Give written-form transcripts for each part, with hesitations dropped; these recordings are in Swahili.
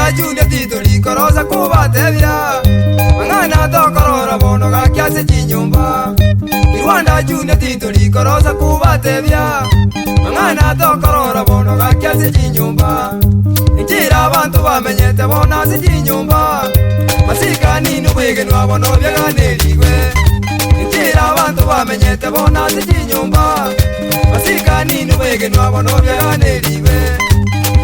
Rwanda Junior tituli korosa kubatebya Mangana tokorora bono gakyase chinyumba Rwanda Junior tituli korosa kubatebya Mangana tokorora bono gakyase chinyumba Njira abantu bamenyete bona se chinyumba Masikani nubwege nwabono byaganirigwe Njira abantu bamenyete bona se chinyumba Masikani nubwege nwabono byaganirigwe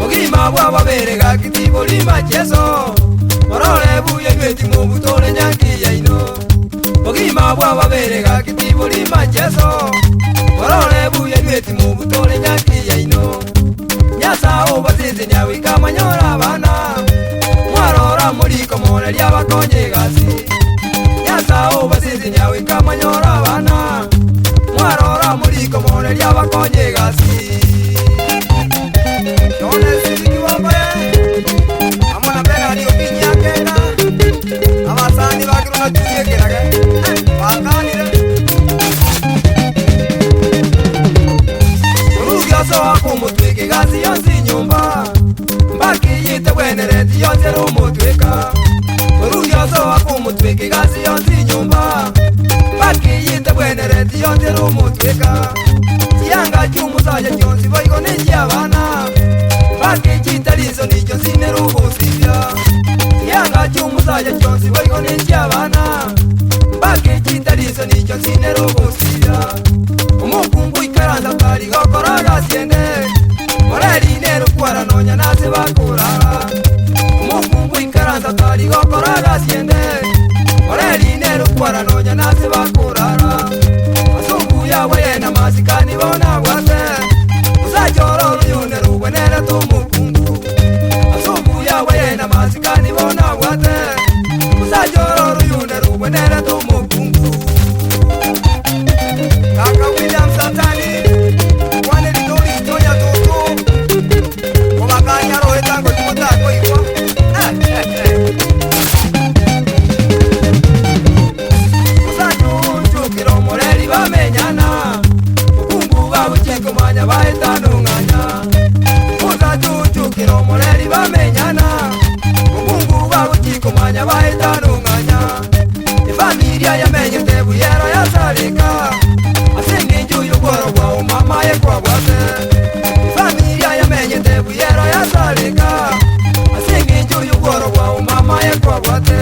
Ogima bwaba berega kiti bolima cheso Morole buye nweti mubutole nyanki yaino Ogima bwaba berega kiti bolima cheso Morole buye nweti mubutole nyanki yaino Nyasa obatizi nyawi kamanyora bana Mwarora muriko mole lyaba konye gasi Nyasa obatizi nyawi kamanyora bana Mwarora muriko mole lyaba konye gasi Umutweke gazi yonsi nyumba Mbaki yite wenereti yonsi rumutweka Urugyoso wako umutweke gazi yonsi nyumba Mbaki yite wenereti yonsi rumutweka Kiyanga cy'umusaja cyonsi boyiko n'icyabana Mbaki kitarizo nicyo sinerubusibya Kiyanga cy'umusaja cyonsi boyiko n'icyabana Mbaki kitarizo nicyo sinerubusibya Umukungu ikaranza tari gokora gasiende Moreri nero kwara nonya nase bakurara Umukungu ikaranza tari gokora gasiende Moreri nero kwara nonya nase bakurara Asungu yawe yena masikani bona bwate Uzajoro ruyune rugwe nere tumukungu Asungu yawe yena masikani bona bwate Uzajoro ruyune rugwe nere tumukungu Kaka William Santani Kwane lidori itoya tutu Kumakanya rohe tango tumutako ikwa Usaju kiro moreri bamenyana Ukungu babuchiko manya baetanunganya Usaju kiro moreri bamenyana Ukungu babuchiko manya baetanunganya Familia ya menye tebu yero ya salika Asingi njuyu goro kwa umama ye kwa wate Familia ya menye tebu yero ya salika Asingi njuyu goro kwa umama ye kwa wate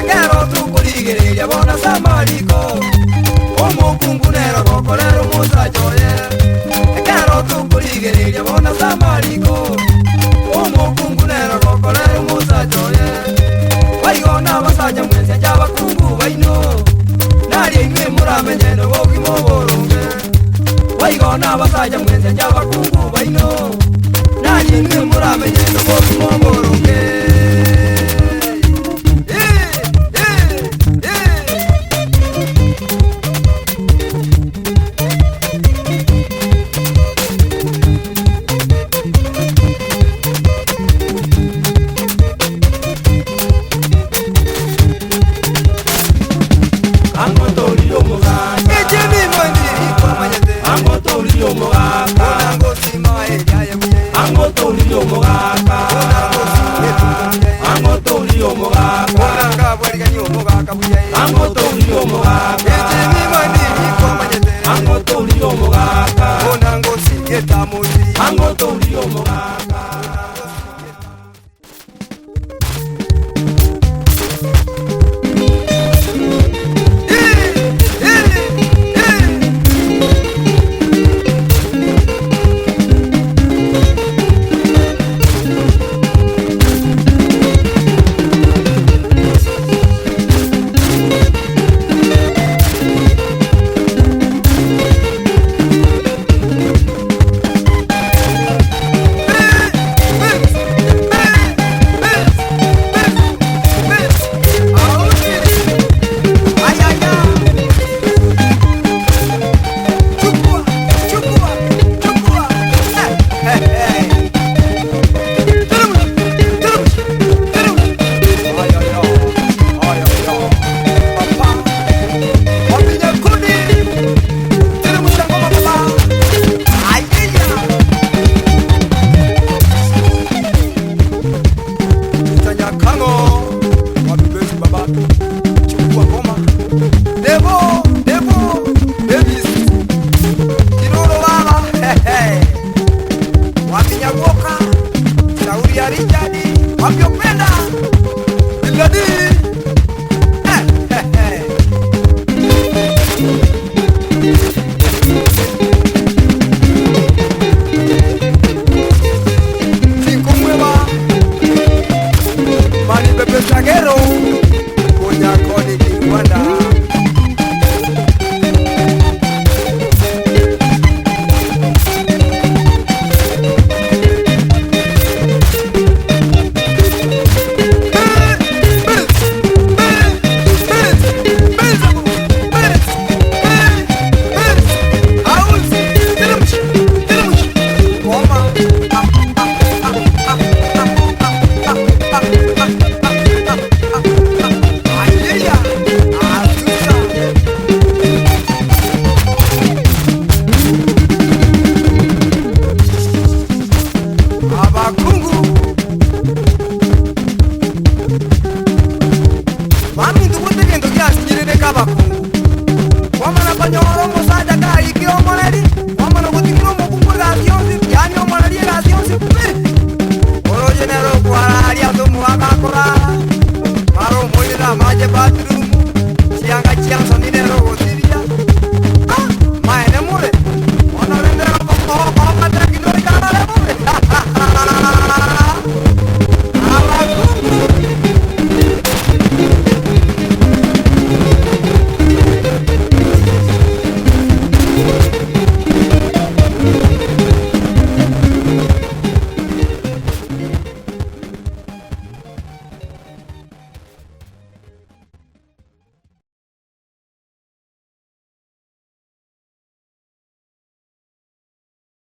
Ekero tukuligiri ya bona samariko Umukungu nero goko lero musa joye Ekero tukuligiri ya bona samariko Umukungu nero goko lero musa joye Waigona basaja mwense jaba kungu baino Nari inwe muramenye no bogi moboronge Waigona basaja mwense jaba kungu baino Nari inwe muramenye no bogi moboronge Ango to liyo mogaka wavyopenda Biladi. Siku mwema Mani Pepe Chagero.